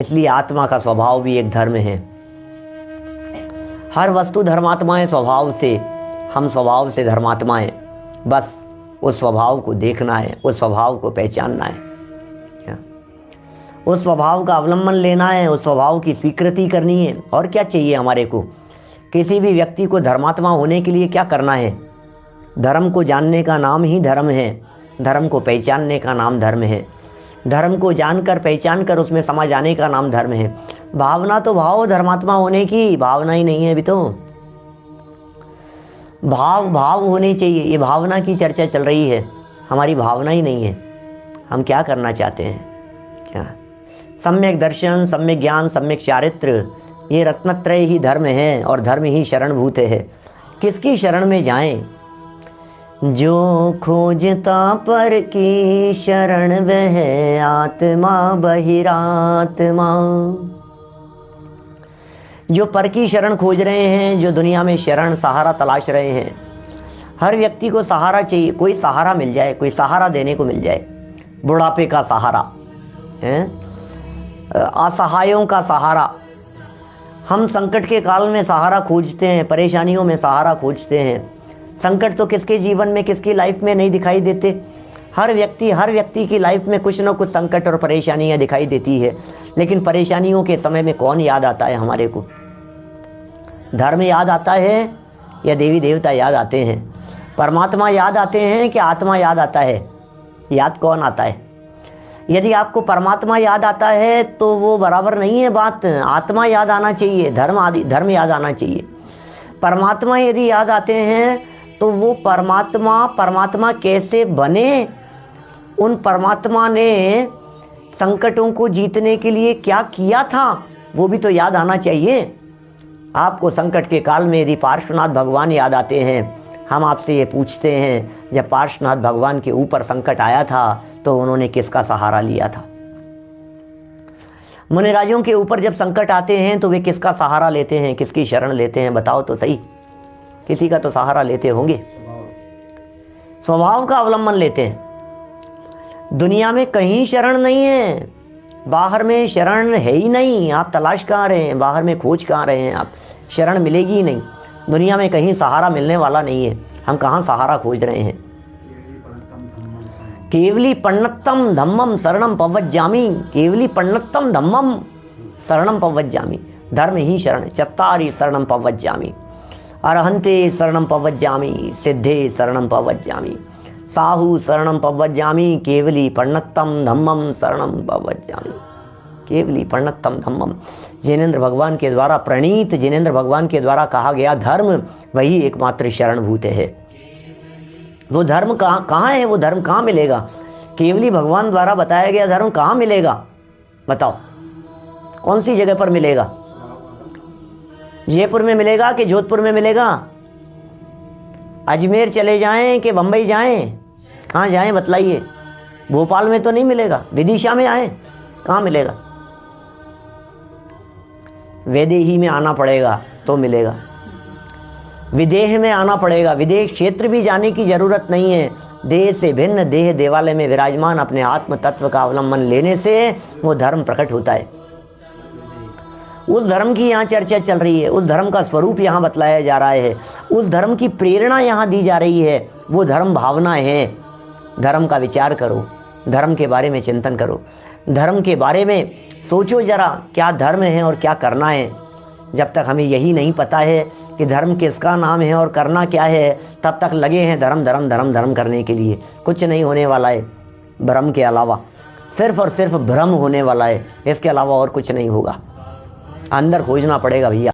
इसलिए आत्मा का स्वभाव भी एक धर्म है। हर वस्तु धर्मात्मा है स्वभाव से, हम स्वभाव से धर्मात्मा है। बस उस स्वभाव को देखना है, उस स्वभाव को पहचानना है, उस स्वभाव का अवलंबन लेना है, उस स्वभाव की स्वीकृति करनी है। और क्या चाहिए हमारे को? किसी भी व्यक्ति को धर्मात्मा होने के लिए क्या करना है? धर्म को जानने का नाम ही धर्म है, धर्म को पहचानने का नाम धर्म है, धर्म को जानकर पहचान कर उसमें समा जाने का नाम धर्म है। भावना तो भाव धर्मात्मा होने की भावना ही नहीं है। अभी तो भाव होने चाहिए, ये भावना की चर्चा चल रही है, हमारी भावना ही नहीं है। हम क्या करना चाहते हैं? क्या सम्यक दर्शन, सम्यक ज्ञान, सम्यक चारित्र, ये रत्नत्रय ही धर्म है और धर्म ही शरणभूत है। किसकी शरण में जाएं? जो खोजता पर की शरण वह आत्मा बहिरात्मा। जो पर की शरण खोज रहे हैं, जो दुनिया में शरण सहारा तलाश रहे हैं, हर व्यक्ति को सहारा चाहिए, कोई सहारा मिल जाए, कोई सहारा देने को मिल जाए। बुढ़ापे का सहारा है, असहायों का सहारा। हम संकट के काल में सहारा खोजते हैं, परेशानियों में सहारा खोजते हैं। संकट तो किसके जीवन में, किसकी लाइफ में नहीं दिखाई देते? हर व्यक्ति की लाइफ में कुछ ना कुछ संकट और परेशानियां दिखाई देती है। लेकिन परेशानियों के समय में कौन याद आता है हमारे को? धर्म याद आता है या देवी देवता याद आते हैं? परमात्मा याद आते हैं कि आत्मा याद आता है? याद कौन आता है? यदि आपको परमात्मा याद आता है तो वो बराबर नहीं है बात। आत्मा याद आना चाहिए, धर्म याद आना चाहिए। परमात्मा यदि याद आते हैं तो वो परमात्मा कैसे बने, उन परमात्मा ने संकटों को जीतने के लिए क्या किया था, वो भी तो याद आना चाहिए। आपको संकट के काल में यदि पार्श्वनाथ भगवान याद आते हैं, हम आपसे ये पूछते हैं, जब पार्श्वनाथ भगवान के ऊपर संकट आया था तो उन्होंने किसका सहारा लिया था? मुनिराजों के ऊपर जब संकट आते हैं तो वे किसका सहारा लेते हैं, किसकी शरण लेते हैं? बताओ तो सही। किसी का तो सहारा लेते होंगे, स्वभाव का अवलंबन लेते हैं। दुनिया में कहीं शरण नहीं है, बाहर में शरण है ही नहीं। आप तलाश कहाँ रहे हैं, बाहर में खोज कहाँ रहे हैं आप? शरण मिलेगी ही नहीं। दुनिया में कहीं सहारा मिलने वाला नहीं है। हम कहाँ सहारा खोज रहे हैं? केवली पन्नत्तम धम्मम शरणम पवज्जामि, केवली पन्नत्तम धम्मम शरणम पवज्जामि। धर्म ही शरण, चत्तारि शरणम पवज्जामि, अरहंते शरणम पवज्जामि, सिद्धे शरणम पवज्जामि, साहु शरणम पवज्जामि, केवली पन्नत्तम धम्मम शरणम पवज्जामि। केवली पन्नत्तम धम्मम, जिनेंद्र भगवान के द्वारा प्रणीत, जिनेंद्र भगवान के द्वारा कहा गया धर्म, वही एकमात्र शरणभूत है। वो धर्म कहाँ है? वो धर्म कहाँ मिलेगा? केवली भगवान द्वारा बताया गया धर्म कहाँ मिलेगा? बताओ, कौन सी जगह पर मिलेगा? जयपुर में मिलेगा कि जोधपुर में मिलेगा? अजमेर चले जाएं कि बम्बई जाएं? कहाँ जाएं बतलाइए? भोपाल में तो नहीं मिलेगा, विदिशा में आए, कहाँ मिलेगा? वैदेही में आना पड़ेगा तो मिलेगा, विदेह में आना पड़ेगा। विदेह क्षेत्र भी जाने की जरूरत नहीं है। देह से भिन्न देह देवालय में विराजमान अपने आत्म तत्व का अवलंबन लेने से वो धर्म प्रकट होता है। उस धर्म की यहाँ चर्चा चल रही है, उस धर्म का स्वरूप यहाँ बतलाया जा रहा है, उस धर्म की प्रेरणा यहाँ दी जा रही है। वो धर्म भावना है। धर्म का विचार करो, धर्म के बारे में चिंतन करो, धर्म के बारे में सोचो जरा, क्या धर्म है और क्या करना है। जब तक हमें यही नहीं पता है कि धर्म किसका नाम है और करना क्या है, तब तक लगे हैं धर्म धर्म धर्म धर्म करने के लिए। कुछ नहीं होने वाला है भ्रम के अलावा, सिर्फ और सिर्फ भ्रम होने वाला है, इसके अलावा और कुछ नहीं होगा। अंदर खोजना पड़ेगा भैया।